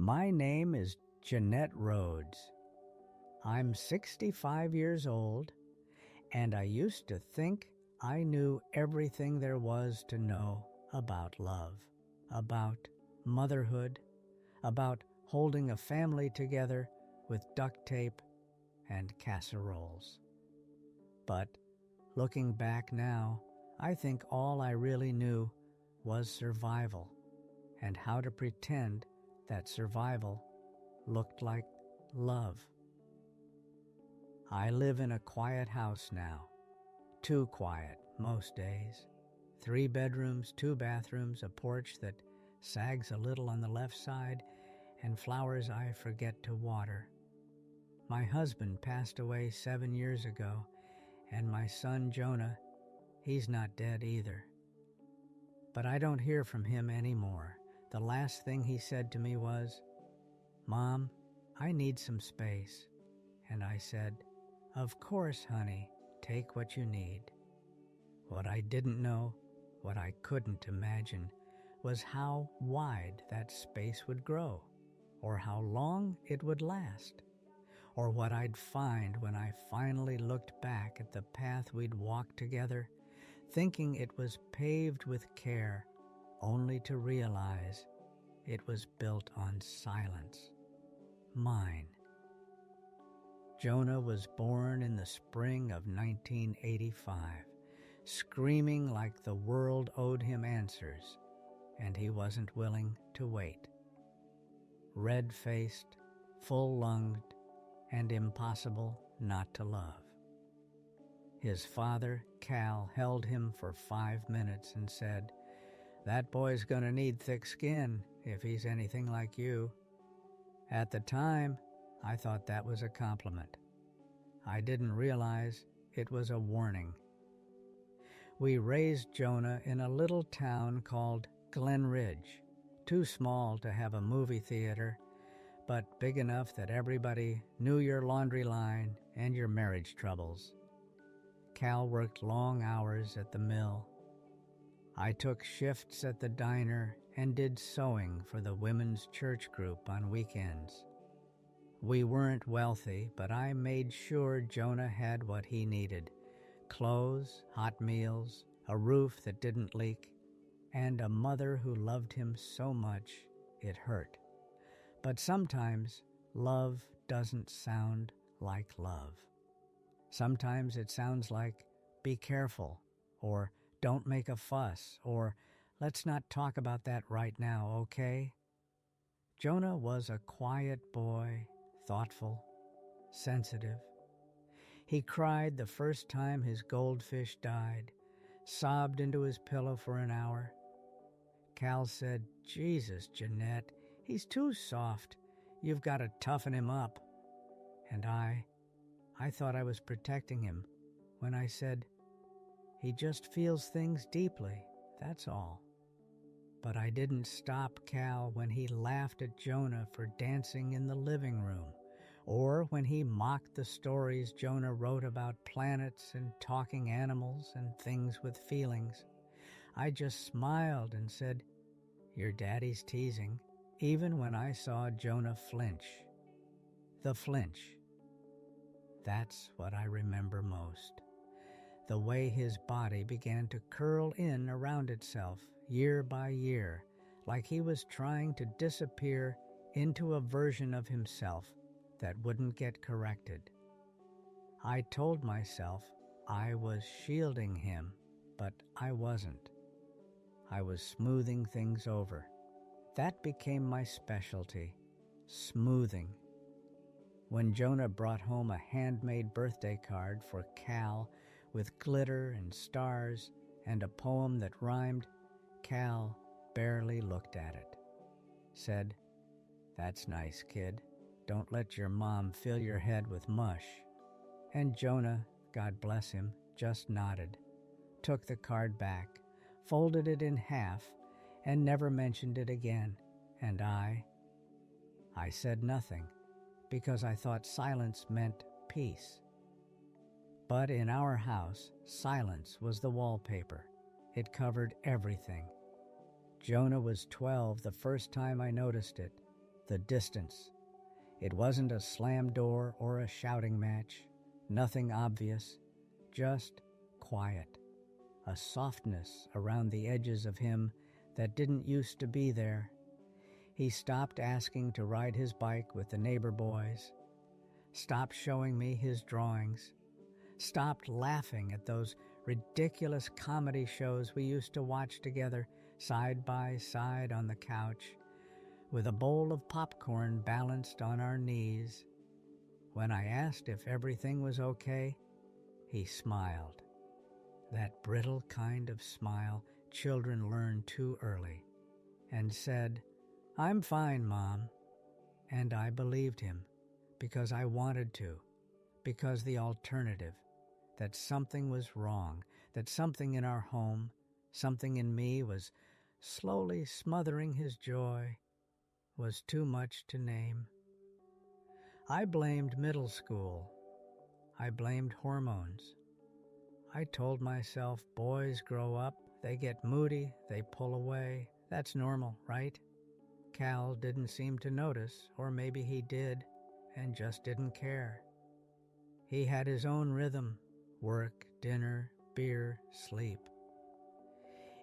My name is Jeanette Rhodes. I'm 65 years old, and I used to think I knew everything there was to know about love, about motherhood, about holding a family together with duct tape and casseroles. But looking back now, I think all I really knew was survival and how to pretend that survival looked like love. I live in a quiet house now, too quiet most days. 3 bedrooms, 2 bathrooms, a porch that sags a little on the left side, and flowers I forget to water. My husband passed away 7 years ago, and my son Jonah, he's not dead either. But I don't hear from him anymore. The last thing he said to me was, "Mom, I need some space." And I said, "Of course, honey, take what you need." What I didn't know, what I couldn't imagine, was how wide that space would grow, or how long it would last, or what I'd find when I finally looked back at the path we'd walked together, thinking it was paved with care, only to realize it was built on silence. Mine. Jonah was born in the spring of 1985, screaming like the world owed him answers, and he wasn't willing to wait. Red-faced, full-lunged, and impossible not to love. His father, Cal, held him for 5 minutes and said, "That boy's gonna need thick skin if he's anything like you." At the time, I thought that was a compliment. I didn't realize it was a warning. We raised Jonah in a little town called Glen Ridge, too small to have a movie theater, but big enough that everybody knew your laundry line and your marriage troubles. Cal worked long hours at the mill. I took shifts at the diner and did sewing for the women's church group on weekends. We weren't wealthy, but I made sure Jonah had what he needed: clothes, hot meals, a roof that didn't leak, and a mother who loved him so much it hurt. But sometimes love doesn't sound like love. Sometimes it sounds like, "Be careful," or "Don't make a fuss," or "Let's not talk about that right now, okay?" Jonah was a quiet boy, thoughtful, sensitive. He cried the first time his goldfish died, sobbed into his pillow for an hour. Cal said, "Jesus, Jeanette, he's too soft. You've got to toughen him up." And I thought I was protecting him when I said, "He just feels things deeply, that's all." But I didn't stop Cal when he laughed at Jonah for dancing in the living room, or when he mocked the stories Jonah wrote about planets and talking animals and things with feelings. I just smiled and said, "Your daddy's teasing," even when I saw Jonah flinch. The flinch. That's what I remember most. The way his body began to curl in around itself year by year, like he was trying to disappear into a version of himself that wouldn't get corrected. I told myself I was shielding him, but I wasn't. I was smoothing things over. That became my specialty, smoothing. When Jonah brought home a handmade birthday card for Cal with glitter and stars and a poem that rhymed, Cal barely looked at it. Said, "That's nice, kid. Don't let your mom fill your head with mush." And Jonah, God bless him, just nodded, took the card back, folded it in half, and never mentioned it again. And I said nothing, because I thought silence meant peace. But in our house, silence was the wallpaper. It covered everything. Jonah was 12 the first time I noticed it, the distance. It wasn't a slam door or a shouting match, nothing obvious, just quiet, a softness around the edges of him that didn't used to be there. He stopped asking to ride his bike with the neighbor boys, stopped showing me his drawings, stopped laughing at those ridiculous comedy shows we used to watch together, side by side on the couch, with a bowl of popcorn balanced on our knees. When I asked if everything was okay, he smiled. That brittle kind of smile children learn too early, and said, "I'm fine, Mom." And I believed him, because I wanted to, because the alternative, that something was wrong, that something in our home, something in me was slowly smothering his joy, was too much to name. I blamed middle school. I blamed hormones. I told myself boys grow up, they get moody, they pull away. That's normal, right? Cal didn't seem to notice, or maybe he did, and just didn't care. He had his own rhythm: work, dinner, beer, sleep.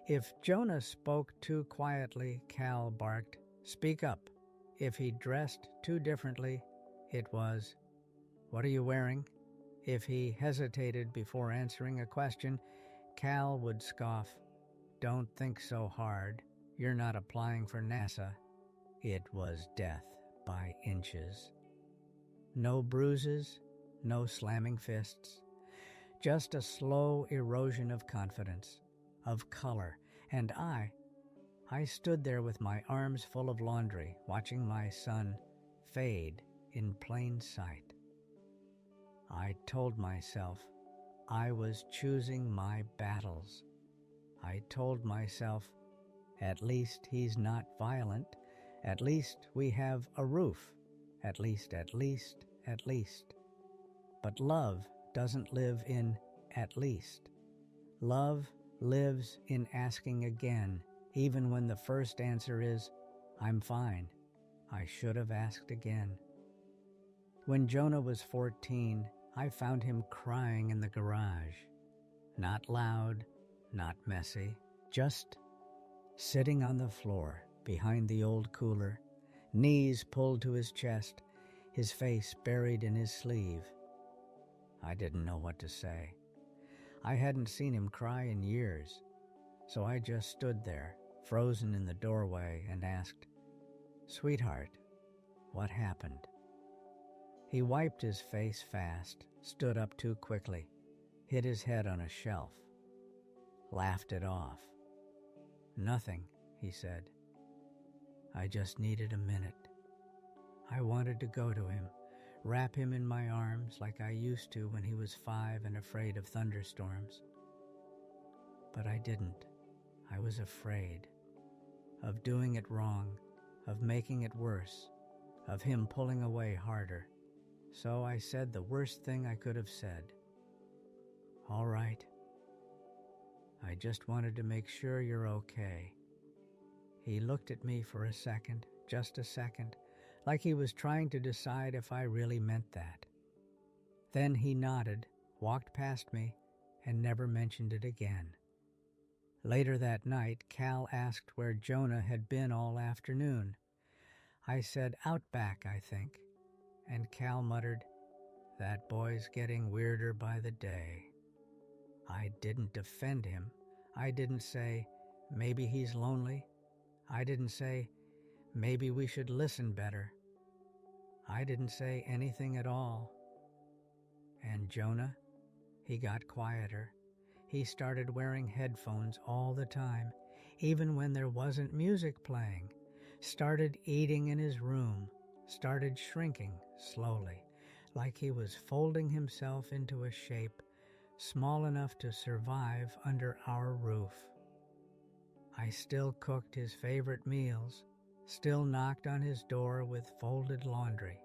If Jonah spoke too quietly, Cal barked, "Speak up." If he dressed too differently, it was, "What are you wearing?" If he hesitated before answering a question, Cal would scoff, "Don't think so hard. You're not applying for NASA." It was death by inches. No bruises, no slamming fists, just a slow erosion of confidence, of color, and I stood there with my arms full of laundry, watching my son fade in plain sight. I told myself I was choosing my battles. I told myself, at least he's not violent, at least we have a roof, at least. But love doesn't live in at least. Love lives in asking again, even when the first answer is, "I'm fine. I should have asked again." When Jonah was 14, I found him crying in the garage. Not loud, not messy, just sitting on the floor behind the old cooler, knees pulled to his chest, his face buried in his sleeve. I didn't know what to say. I hadn't seen him cry in years, so I just stood there, frozen in the doorway, and asked, "Sweetheart, what happened?" He wiped his face fast, stood up too quickly, hit his head on a shelf, laughed it off. "Nothing," he said. "I just needed a minute." I wanted to go to him, wrap him in my arms like I used to when he was 5 and afraid of thunderstorms. But I didn't. I was afraid of doing it wrong, of making it worse, of him pulling away harder. So I said the worst thing I could have said. "All right. I just wanted to make sure you're okay." He looked at me for a second, just a second, like he was trying to decide if I really meant that. Then he nodded, walked past me, and never mentioned it again. Later that night, Cal asked where Jonah had been all afternoon. I said, "Out back, I think." And Cal muttered, "That boy's getting weirder by the day." I didn't defend him. I didn't say, "Maybe he's lonely." I didn't say, "Maybe we should listen better." I didn't say anything at all. And Jonah, he got quieter. He started wearing headphones all the time, even when there wasn't music playing. Started eating in his room. Started shrinking slowly, like he was folding himself into a shape small enough to survive under our roof. I still cooked his favorite meals, still knocked on his door with folded laundry,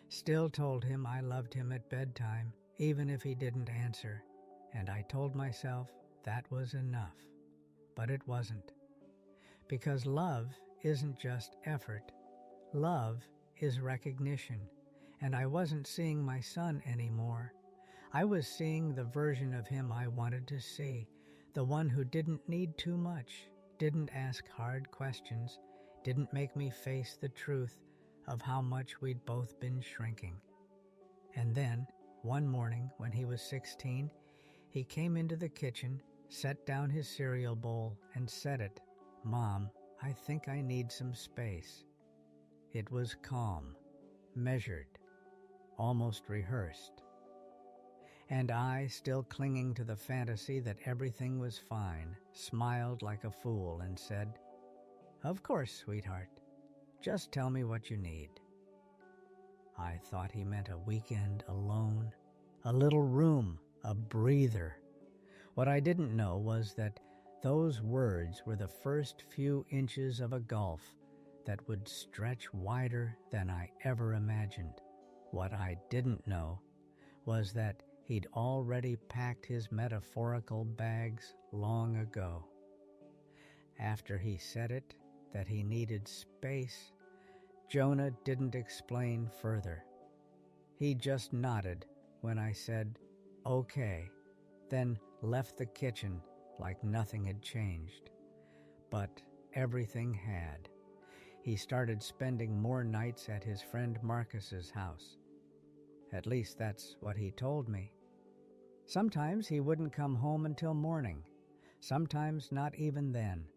still told him I loved him at bedtime, even if he didn't answer, and I told myself that was enough. But it wasn't. Because love isn't just effort. Love is recognition, and I wasn't seeing my son anymore. I was seeing the version of him I wanted to see, the one who didn't need too much, didn't ask hard questions, didn't make me face the truth of how much we'd both been shrinking. And then, one morning when he was 16, he came into the kitchen, set down his cereal bowl, and said it, "Mom, I think I need some space." It was calm, measured, almost rehearsed. And I, still clinging to the fantasy that everything was fine, smiled like a fool and said, "Of course, sweetheart. Just tell me what you need." I thought he meant a weekend alone, a little room, a breather. What I didn't know was that those words were the first few inches of a gulf that would stretch wider than I ever imagined. What I didn't know was that he'd already packed his metaphorical bags long ago. After he said it, that he needed space, Jonah didn't explain further. He just nodded when I said, "Okay," then left the kitchen like nothing had changed. But everything had. He started spending more nights at his friend Marcus's house. At least that's what he told me. Sometimes he wouldn't come home until morning, sometimes not even then.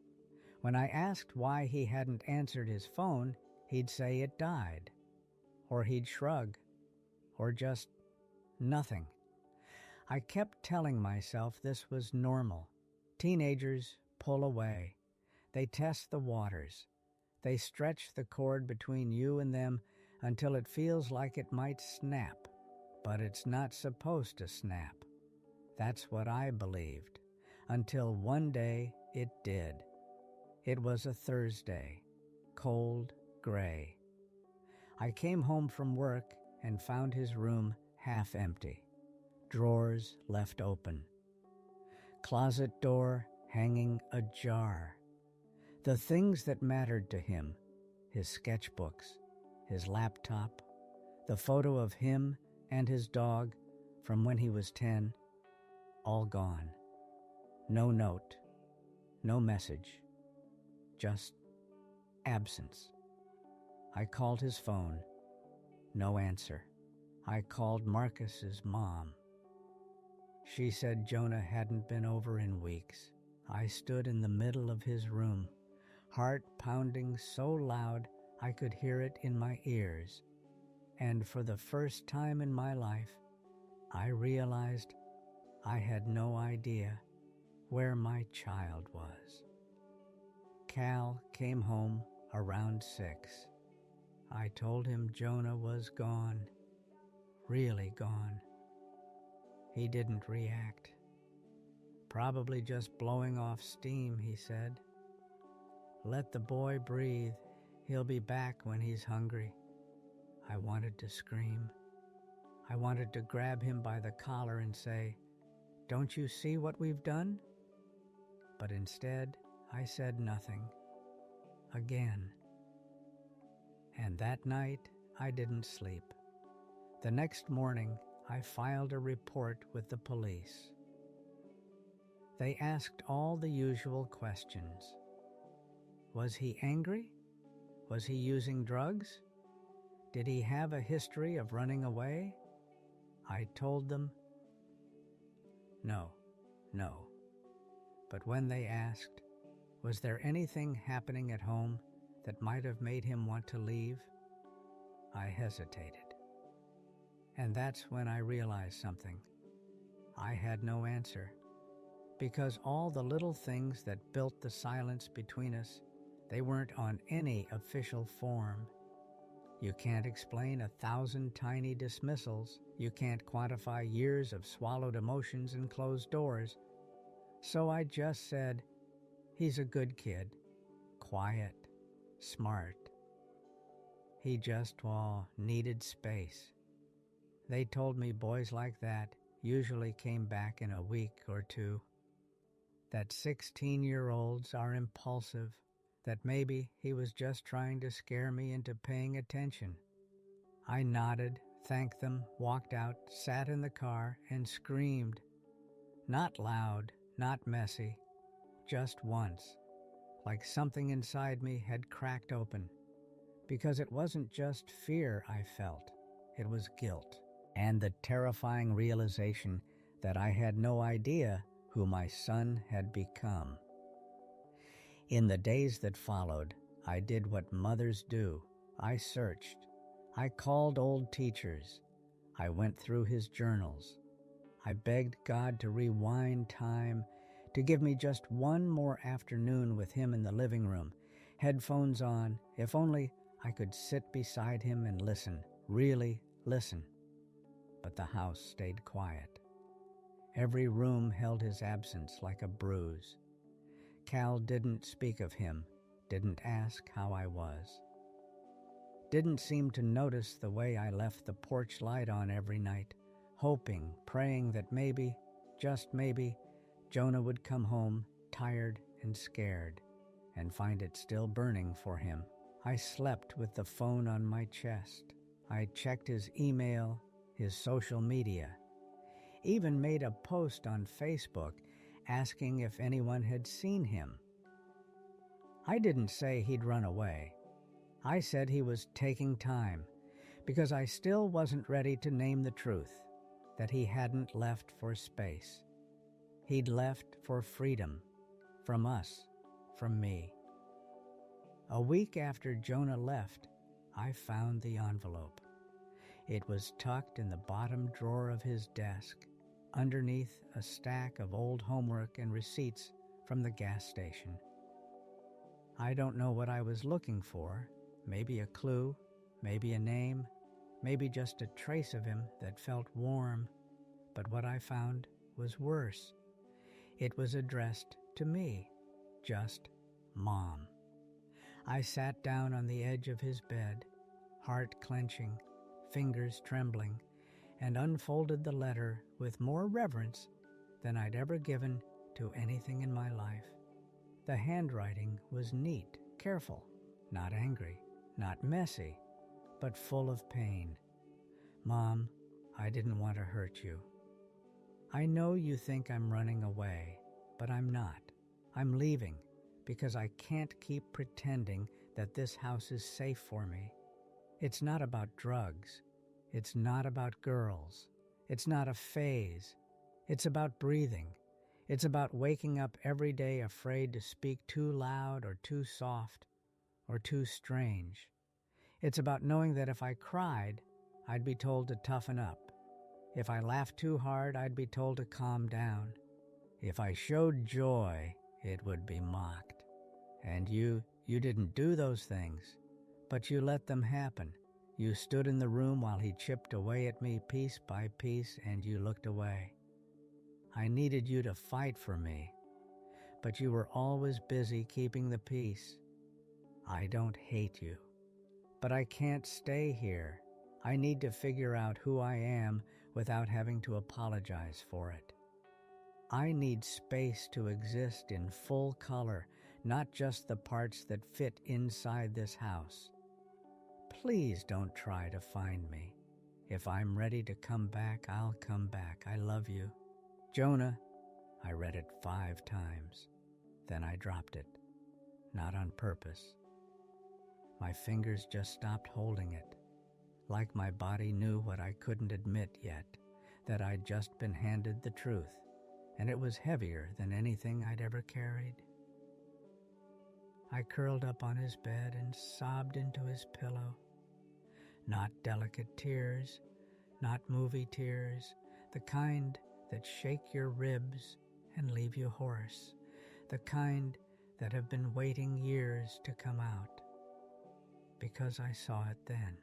When I asked why he hadn't answered his phone, he'd say it died, or he'd shrug, or just nothing. I kept telling myself this was normal. Teenagers pull away. They test the waters. They stretch the cord between you and them until it feels like it might snap, but it's not supposed to snap. That's what I believed, until one day it did. It was a Thursday, cold, gray. I came home from work and found his room half empty, drawers left open, closet door hanging ajar. The things that mattered to him, his sketchbooks, his laptop, the photo of him and his dog from when he was 10, all gone. No note, no message, just absence. I called his phone, no answer. I called Marcus's mom. She said Jonah hadn't been over in weeks. I stood in the middle of his room, heart pounding so loud I could hear it in my ears. And for the first time in my life, I realized I had no idea where my child was. Cal came home around 6. I told him Jonah was gone, really gone. He didn't react. Probably just blowing off steam, he said. Let the boy breathe. He'll be back when he's hungry. I wanted to scream. I wanted to grab him by the collar and say, "Don't you see what we've done?" But instead, I said nothing. Again. And that night, I didn't sleep. The next morning, I filed a report with the police. They asked all the usual questions. Was he angry? Was he using drugs? Did he have a history of running away? I told them, no. But when they asked, was there anything happening at home that might have made him want to leave? I hesitated. And that's when I realized something. I had no answer, because all the little things that built the silence between us, they weren't on any official form. You can't explain 1,000 tiny dismissals. You can't quantify years of swallowed emotions and closed doors. So I just said, he's a good kid, quiet, smart. He just, needed space. They told me boys like that usually came back in a week or two. That 16-year-olds are impulsive, that maybe he was just trying to scare me into paying attention. I nodded, thanked them, walked out, sat in the car, and screamed. Not loud, not messy, just once, like something inside me had cracked open. Because it wasn't just fear I felt, it was guilt, and the terrifying realization that I had no idea who my son had become. In the days that followed, I did what mothers do. I searched. I called old teachers. I went through his journals. I begged God to rewind time, to give me just one more afternoon with him in the living room, headphones on, if only I could sit beside him and listen, really listen. But the house stayed quiet. Every room held his absence like a bruise. Cal didn't speak of him, didn't ask how I was. Didn't seem to notice the way I left the porch light on every night, hoping, praying that maybe, just maybe, Jonah would come home tired and scared and find it still burning for him. I slept with the phone on my chest. I checked his email, his social media, even made a post on Facebook asking if anyone had seen him. I didn't say he'd run away. I said he was taking time because I still wasn't ready to name the truth, that he hadn't left for space. He'd left for freedom, from us, from me. A week after Jonah left, I found the envelope. It was tucked in the bottom drawer of his desk, underneath a stack of old homework and receipts from the gas station. I don't know what I was looking for, maybe a clue, maybe a name, maybe just a trace of him that felt warm, but what I found was worse. It was addressed to me, just Mom. I sat down on the edge of his bed, heart clenching, fingers trembling, and unfolded the letter with more reverence than I'd ever given to anything in my life. The handwriting was neat, careful, not angry, not messy, but full of pain. Mom, I didn't want to hurt you. I know you think I'm running away, but I'm not. I'm leaving because I can't keep pretending that this house is safe for me. It's not about drugs. It's not about girls. It's not a phase. It's about breathing. It's about waking up every day afraid to speak too loud or too soft or too strange. It's about knowing that if I cried, I'd be told to toughen up. If I laughed too hard, I'd be told to calm down. If I showed joy, it would be mocked. And you didn't do those things, but you let them happen. You stood in the room while he chipped away at me piece by piece, and you looked away. I needed you to fight for me, but you were always busy keeping the peace. I don't hate you, but I can't stay here. I need to figure out who I am without having to apologize for it. I need space to exist in full color, not just the parts that fit inside this house. Please don't try to find me. If I'm ready to come back, I'll come back. I love you. Jonah, I read it 5 times. Then I dropped it. Not on purpose. My fingers just stopped holding it. Like my body knew what I couldn't admit yet, that I'd just been handed the truth, and it was heavier than anything I'd ever carried. I curled up on his bed and sobbed into his pillow. Not delicate tears, not movie tears, the kind that shake your ribs and leave you hoarse, the kind that have been waiting years to come out. Because I saw it then.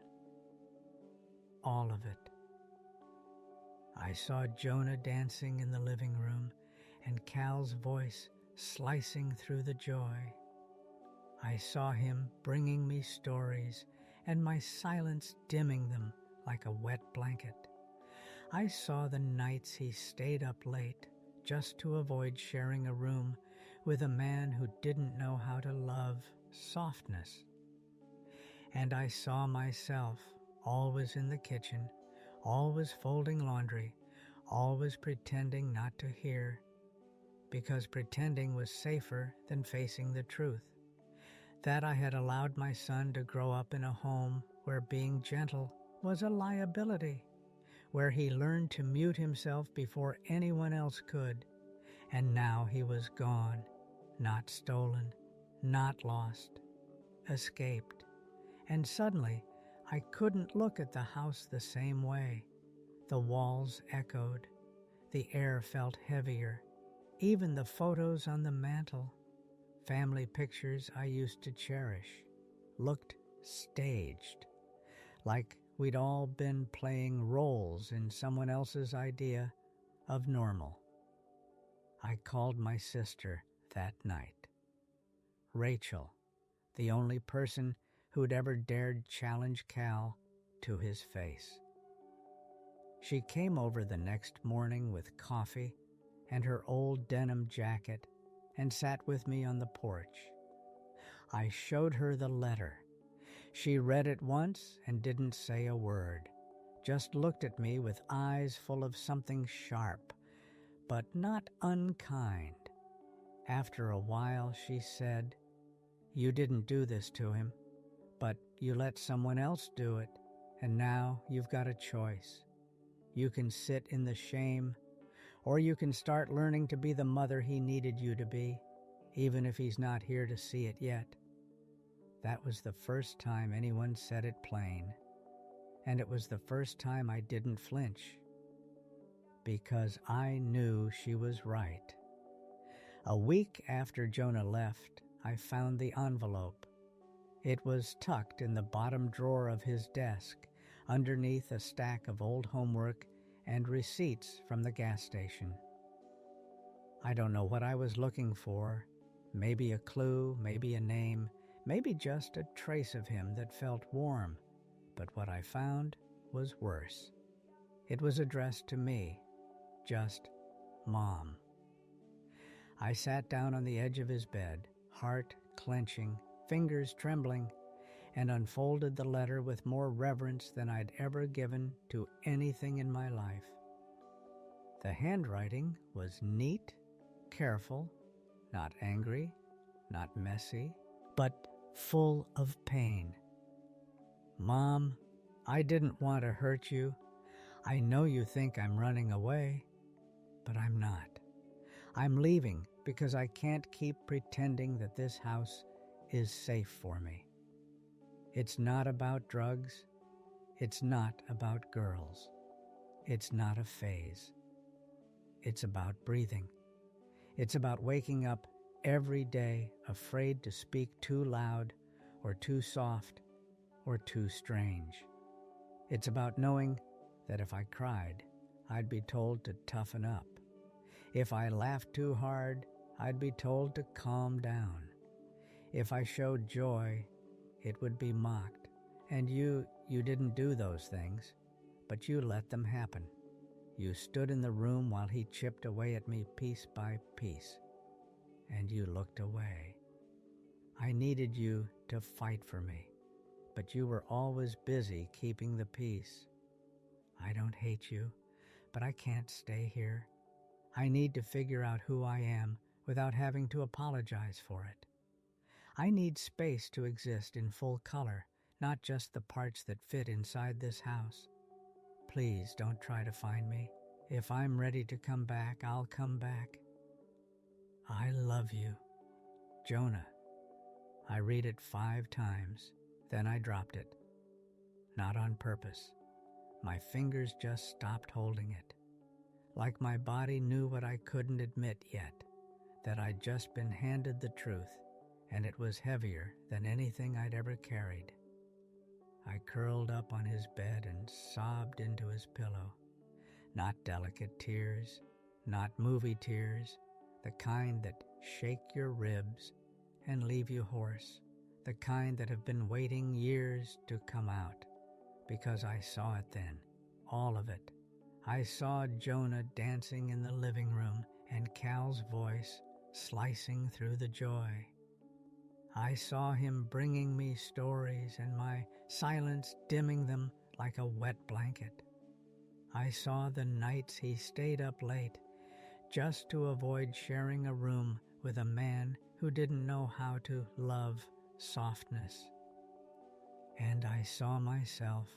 All of it. I saw Jonah dancing in the living room and Cal's voice slicing through the joy. I saw him bringing me stories and my silence dimming them like a wet blanket. I saw the nights he stayed up late just to avoid sharing a room with a man who didn't know how to love softness. And I saw myself always in the kitchen, always folding laundry, always pretending not to hear, because pretending was safer than facing the truth. That I had allowed my son to grow up in a home where being gentle was a liability, where he learned to mute himself before anyone else could, and now he was gone, not stolen, not lost, escaped. And suddenly, I couldn't look at the house the same way. The walls echoed. The air felt heavier. Even the photos on the mantel, family pictures I used to cherish, looked staged, like we'd all been playing roles in someone else's idea of normal. I called my sister that night. Rachel, the only person who'd ever dared challenge Cal to his face. She came over the next morning with coffee and her old denim jacket and sat with me on the porch. I showed her the letter. She read it once and didn't say a word, just looked at me with eyes full of something sharp, but not unkind. After a while, she said, "You didn't do this to him, but you let someone else do it, and now you've got a choice. You can sit in the shame, or you can start learning to be the mother he needed you to be, even if he's not here to see it yet." That was the first time anyone said it plain, and it was the first time I didn't flinch, because I knew she was right. A week after Jonah left, I found the envelope. It was tucked in the bottom drawer of his desk, underneath a stack of old homework and receipts from the gas station. I don't know what I was looking for. Maybe a clue, maybe a name, maybe just a trace of him that felt warm. But what I found was worse. It was addressed to me, just Mom. I sat down on the edge of his bed, heart clenching, fingers trembling, and unfolded the letter with more reverence than I'd ever given to anything in my life. The handwriting was neat, careful, not angry, not messy, but full of pain. "Mom, I didn't want to hurt you. I know you think I'm running away, but I'm not. I'm leaving because I can't keep pretending that this house is safe for me. It's not about drugs. It's not about girls. It's not a phase. It's about breathing. It's about waking up every day afraid to speak too loud or too soft or too strange. It's about knowing that if I cried, I'd be told to toughen up. If I laughed too hard, I'd be told to calm down. If I showed joy, it would be mocked. And you didn't do those things, but you let them happen. You stood in the room while he chipped away at me piece by piece, and you looked away. I needed you to fight for me, but you were always busy keeping the peace. I don't hate you, but I can't stay here. I need to figure out who I am without having to apologize for it. I need space to exist in full color, not just the parts that fit inside this house. Please don't try to find me. If I'm ready to come back, I'll come back. I love you. Jonah. I read it 5 times, then I dropped it. Not on purpose. My fingers just stopped holding it. Like my body knew what I couldn't admit yet, that I'd just been handed the truth, and it was heavier than anything I'd ever carried. I curled up on his bed and sobbed into his pillow. Not delicate tears, not movie tears, the kind that shake your ribs and leave you hoarse, the kind that have been waiting years to come out, because I saw it then, all of it. I saw Jonah dancing in the living room and Cal's voice slicing through the joy. I saw him bringing me stories and my silence dimming them like a wet blanket. I saw the nights he stayed up late just to avoid sharing a room with a man who didn't know how to love softness. And I saw myself,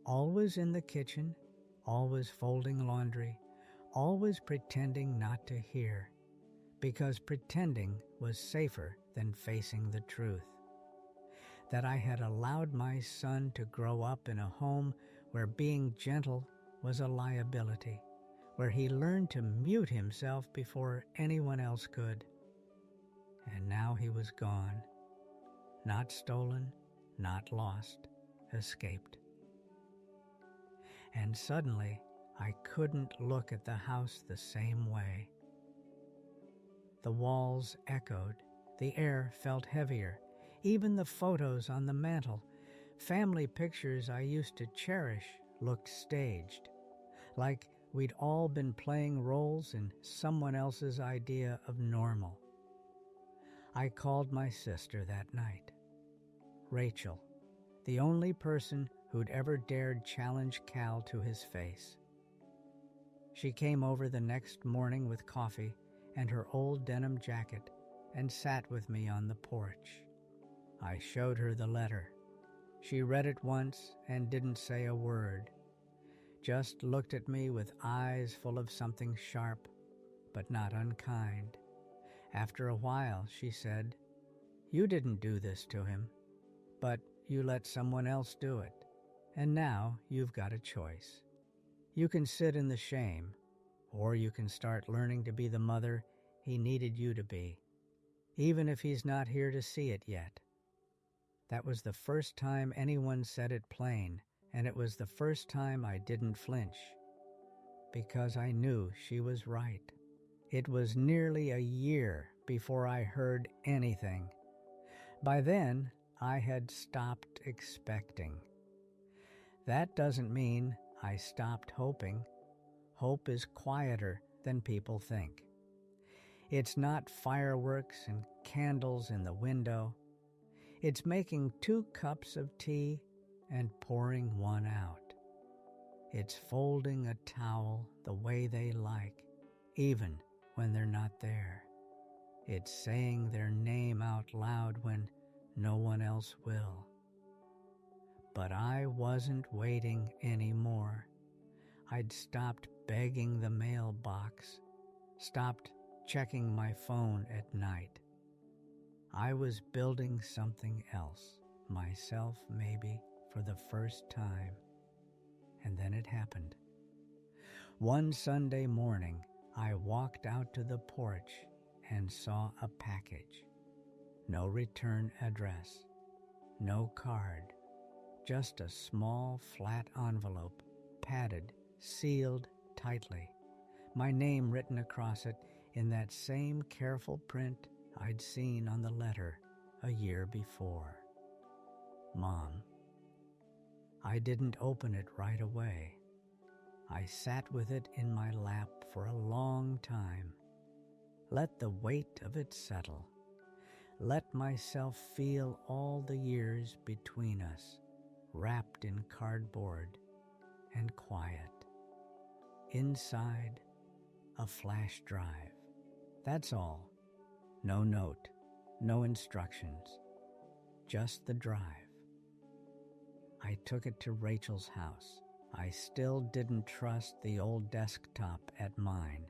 always in the kitchen, always folding laundry, always pretending not to hear, because pretending was safer than facing the truth. That I had allowed my son to grow up in a home where being gentle was a liability, where he learned to mute himself before anyone else could. And now he was gone, not stolen, not lost, escaped. And suddenly, I couldn't look at the house the same way. The walls echoed, the air felt heavier, even the photos on the mantel, family pictures I used to cherish, looked staged, like we'd all been playing roles in someone else's idea of normal. I called my sister that night, Rachel, the only person who'd ever dared challenge Cal to his face. She came over the next morning with coffee and her old denim jacket and sat with me on the porch. I showed her the letter. She read it once and didn't say a word, just looked at me with eyes full of something sharp, but not unkind. After a while, she said, "You didn't do this to him, but you let someone else do it, and now you've got a choice. You can sit in the shame, or you can start learning to be the mother he needed you to be, even if he's not here to see it yet." That was the first time anyone said it plain, and it was the first time I didn't flinch, because I knew she was right. It was nearly a year before I heard anything. By then, I had stopped expecting. That doesn't mean I stopped hoping. Hope is quieter than people think. It's not fireworks and candles in the window. It's making 2 cups of tea and pouring one out. It's folding a towel the way they like, even when they're not there. It's saying their name out loud when no one else will. But I wasn't waiting anymore. I'd stopped begging the mailbox, stopped checking my phone at night. I was building something else, myself maybe, for the first time. And then it happened. One Sunday morning, I walked out to the porch and saw a package. No return address, no card, just a small flat envelope, padded, sealed tightly, my name written across it in that same careful print I'd seen on the letter a year before. Mom. I didn't open it right away. I sat with it in my lap for a long time. Let the weight of it settle. Let myself feel all the years between us, wrapped in cardboard and quiet. Inside, a flash drive. That's all. No note, no instructions, just the drive. I took it to Rachel's house. I still didn't trust the old desktop at mine.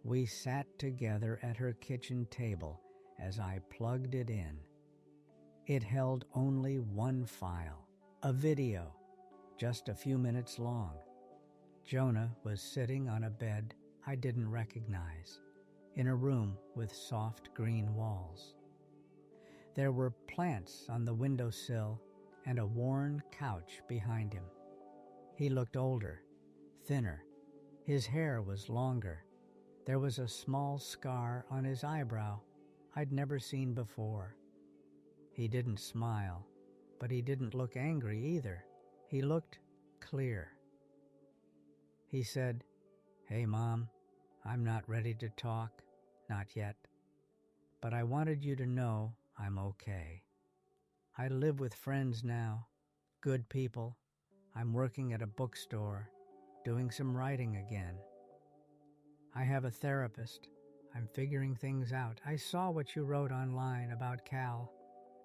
We sat together at her kitchen table as I plugged it in. It held only one file, a video, just a few minutes long. Jonah was sitting on a bed I didn't recognize, in a room with soft green walls. There were plants on the windowsill and a worn couch behind him. He looked older, thinner. His hair was longer. There was a small scar on his eyebrow I'd never seen before. He didn't smile, but he didn't look angry either. He looked clear. He said, "Hey, Mom, I'm not ready to talk, not yet. But I wanted you to know I'm okay. I live with friends now, good people. I'm working at a bookstore, doing some writing again. I have a therapist. I'm figuring things out. I saw what you wrote online about Cal.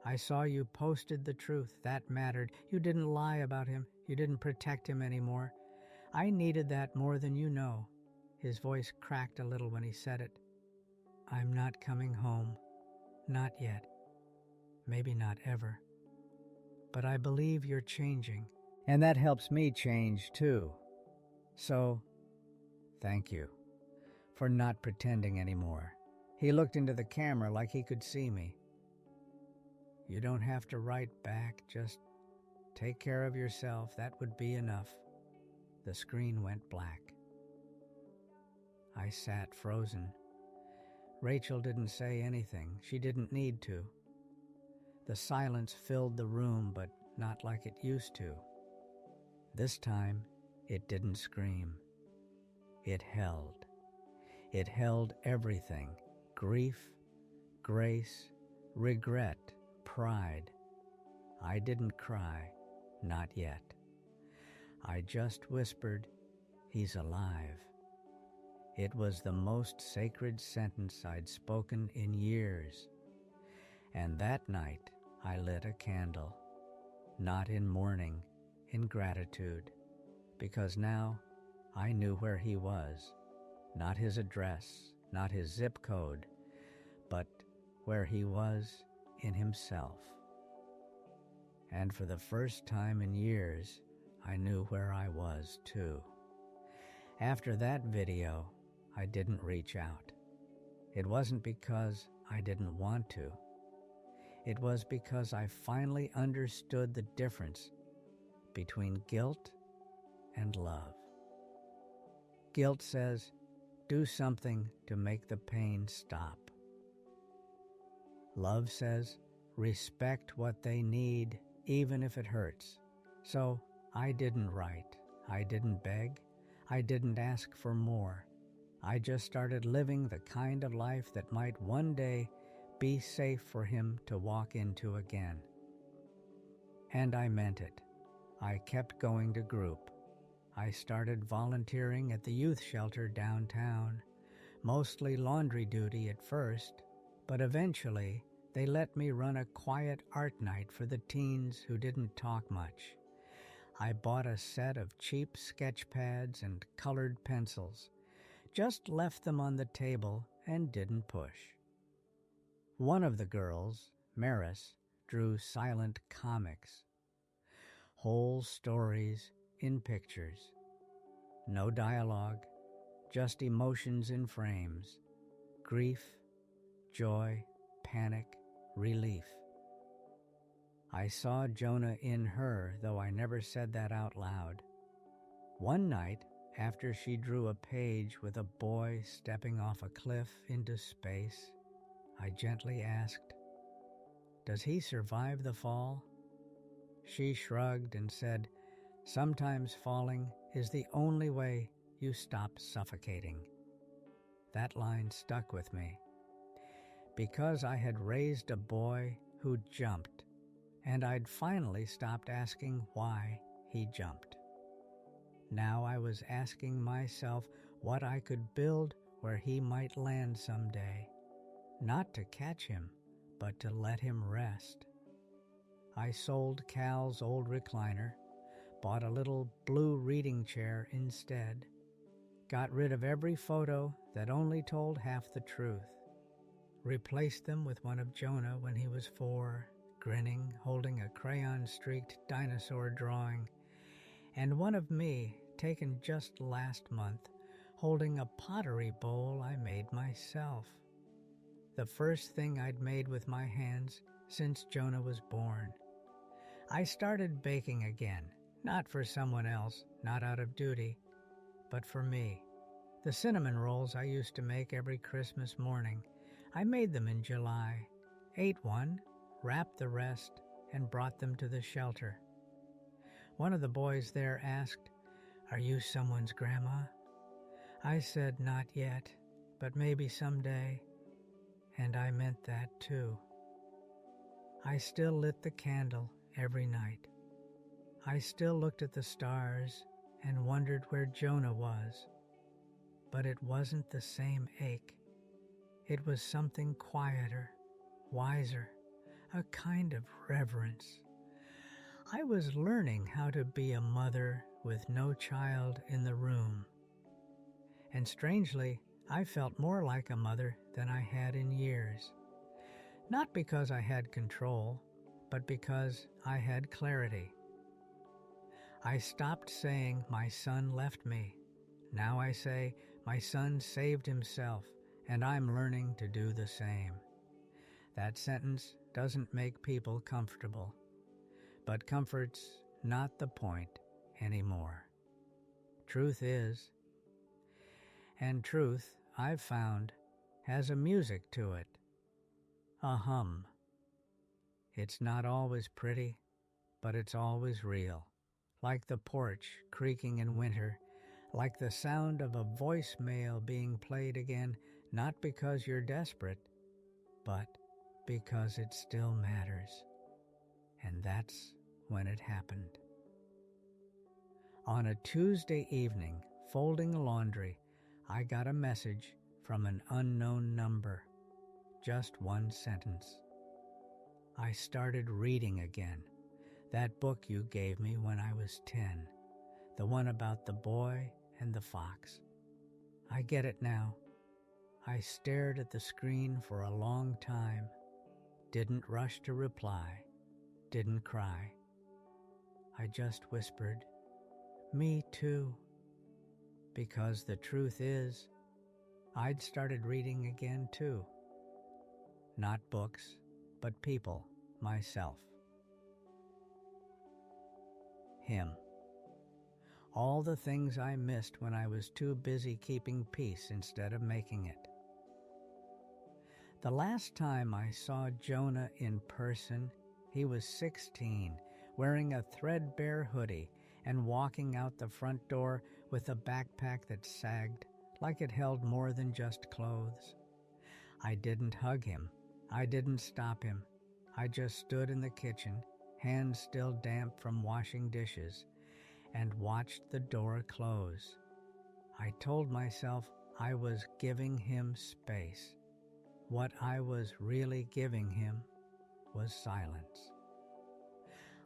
I saw you posted the truth. That mattered. You didn't lie about him. You didn't protect him anymore. I needed that more than you know. His voice cracked a little when he said it. I'm not coming home. Not yet. Maybe not ever. But I believe you're changing. And that helps me change too. So, thank you for not pretending anymore. He looked into the camera like he could see me. You don't have to write back, just take care of yourself. That would be enough. The screen went black. I sat frozen. Rachel didn't say anything. She didn't need to. The silence filled the room, but not like it used to. This time, it didn't scream. It held. It held everything: grief, grace, regret, pride. I didn't cry, not yet. I just whispered, "He's alive." It was the most sacred sentence I'd spoken in years. And that night, I lit a candle, not in mourning, in gratitude, because now I knew where he was, not his address, not his zip code, but where he was in himself. And for the first time in years, I knew where I was too. After that video, I didn't reach out. It wasn't because I didn't want to. It was because I finally understood the difference between guilt and love. Guilt says, do something to make the pain stop. Love says, respect what they need, even if it hurts. So I didn't write. I didn't beg. I didn't ask for more. I just started living the kind of life that might one day be safe for him to walk into again. And I meant it. I kept going to group. I started volunteering at the youth shelter downtown, mostly laundry duty at first, but eventually they let me run a quiet art night for the teens who didn't talk much. I bought a set of cheap sketch pads and colored pencils, just left them on the table and didn't push. One of the girls, Maris, drew silent comics, whole stories in pictures. No dialogue, just emotions in frames. Grief, joy, panic, relief. I saw Jonah in her, though I never said that out loud. One night, after she drew a page with a boy stepping off a cliff into space, I gently asked, "Does he survive the fall?" She shrugged and said, "Sometimes falling is the only way you stop suffocating." That line stuck with me, because I had raised a boy who jumped, and I'd finally stopped asking why he jumped. Now I was asking myself what I could build where he might land someday, not to catch him, but to let him rest. I sold Cal's old recliner, bought a little blue reading chair instead, got rid of every photo that only told half the truth, replaced them with one of Jonah when he was 4, grinning, holding a crayon-streaked dinosaur drawing, and one of me, taken just last month, holding a pottery bowl I made myself. The first thing I'd made with my hands since Jonah was born. I started baking again, not for someone else, not out of duty, but for me. The cinnamon rolls I used to make every Christmas morning, I made them in July, ate one, wrapped the rest, and brought them to the shelter. One of the boys there asked, "Are you someone's grandma?" I said, "Not yet, but maybe someday." And I meant that too. I still lit the candle every night. I still looked at the stars and wondered where Jonah was. But it wasn't the same ache. It was something quieter, wiser, a kind of reverence. I was learning how to be a mother with no child in the room. And strangely, I felt more like a mother than I had in years. Not because I had control, but because I had clarity. I stopped saying my son left me. Now I say my son saved himself, and I'm learning to do the same. That sentence doesn't make people comfortable, but comfort's not the point anymore. Truth is, and truth, I've found, has a music to it, a hum. It's not always pretty, but it's always real, like the porch creaking in winter, like the sound of a voicemail being played again, not because you're desperate, but because it still matters. And that's when it happened. On a Tuesday evening, folding laundry, I got a message from an unknown number. Just one sentence. I started reading again. That book you gave me when I was 10. The one about the boy and the fox. I get it now. I stared at the screen for a long time. Didn't rush to reply. Didn't cry. I just whispered, "Me too." Because the truth is, I'd started reading again too. Not books, but people, myself. Him. All the things I missed when I was too busy keeping peace instead of making it. The last time I saw Jonah in person, he was 16, wearing a threadbare hoodie and walking out the front door with a backpack that sagged like it held more than just clothes. I didn't hug him. I didn't stop him. I just stood in the kitchen, hands still damp from washing dishes, and watched the door close. I told myself I was giving him space. What I was really giving him was silence.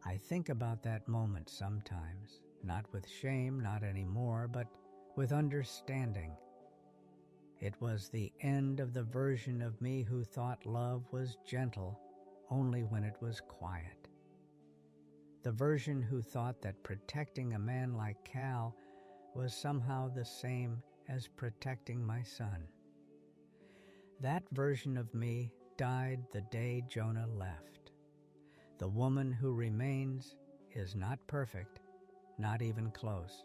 I think about that moment sometimes, not with shame, not anymore, but with understanding. It was the end of the version of me who thought love was gentle only when it was quiet. The version who thought that protecting a man like Cal was somehow the same as protecting my son. That version of me died the day Jonah left. The woman who remains is not perfect, not even close,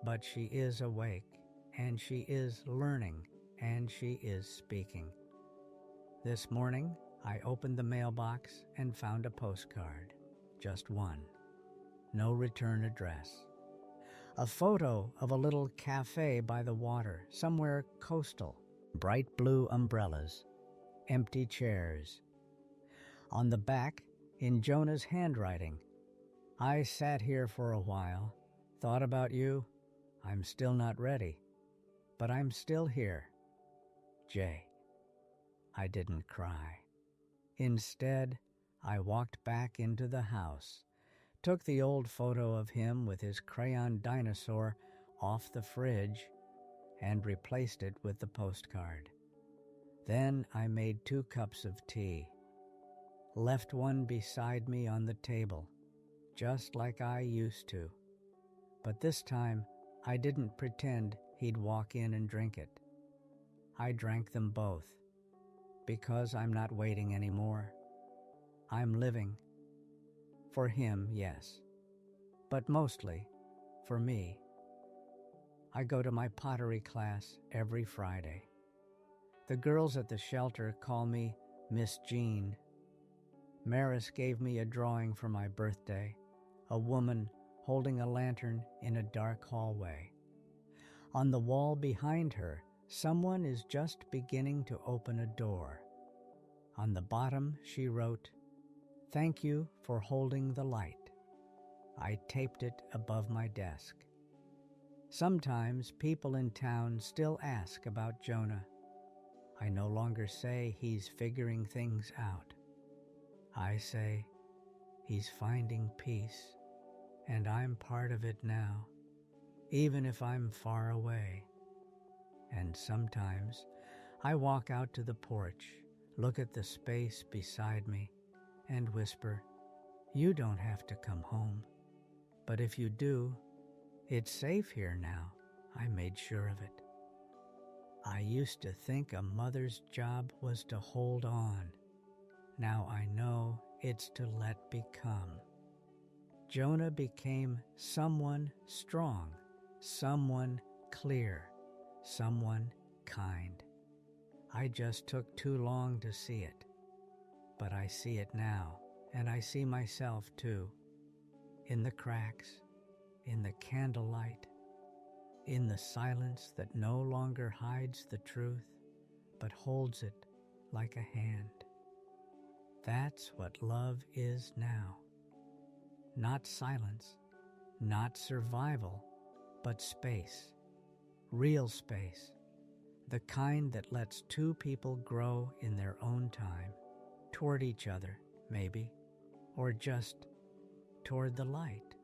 but she is awake, and she is learning, and she is speaking. This morning, I opened the mailbox and found a postcard. Just one. No return address. A photo of a little cafe by the water, somewhere coastal. Bright blue umbrellas. Empty chairs. On the back, in Jonah's handwriting, "I sat here for a while, thought about you. I'm still not ready, but I'm still here. Jay." I didn't cry. Instead, I walked back into the house, took the old photo of him with his crayon dinosaur off the fridge, and replaced it with the postcard. Then I made 2 cups of tea, left one beside me on the table, just like I used to. But this time, I didn't pretend he'd walk in and drink it. I drank them both, because I'm not waiting anymore. I'm living. For him, yes, but mostly for me. I go to my pottery class every Friday. The girls at the shelter call me Miss Jean. Maris gave me a drawing for my birthday, a woman holding a lantern in a dark hallway. On the wall behind her, someone is just beginning to open a door. On the bottom, she wrote, Thank you for holding the light. I taped it above my desk. Sometimes people in town still ask about Jonah. I no longer say he's figuring things out. I say he's finding peace, and I'm part of it now, even if I'm far away. And sometimes I walk out to the porch, look at the space beside me, and whisper, "You don't have to come home. But if you do, it's safe here now. I made sure of it." I used to think a mother's job was to hold on. Now I know it's to let become. Jonah became someone strong, someone clear, someone kind. I just took too long to see it. But I see it now, and I see myself too. In the cracks, in the candlelight, in the silence that no longer hides the truth, but holds it like a hand. That's what love is now. Not silence, not survival, but space. Real space. The kind that lets two people grow in their own time, toward each other, maybe, or just toward the light.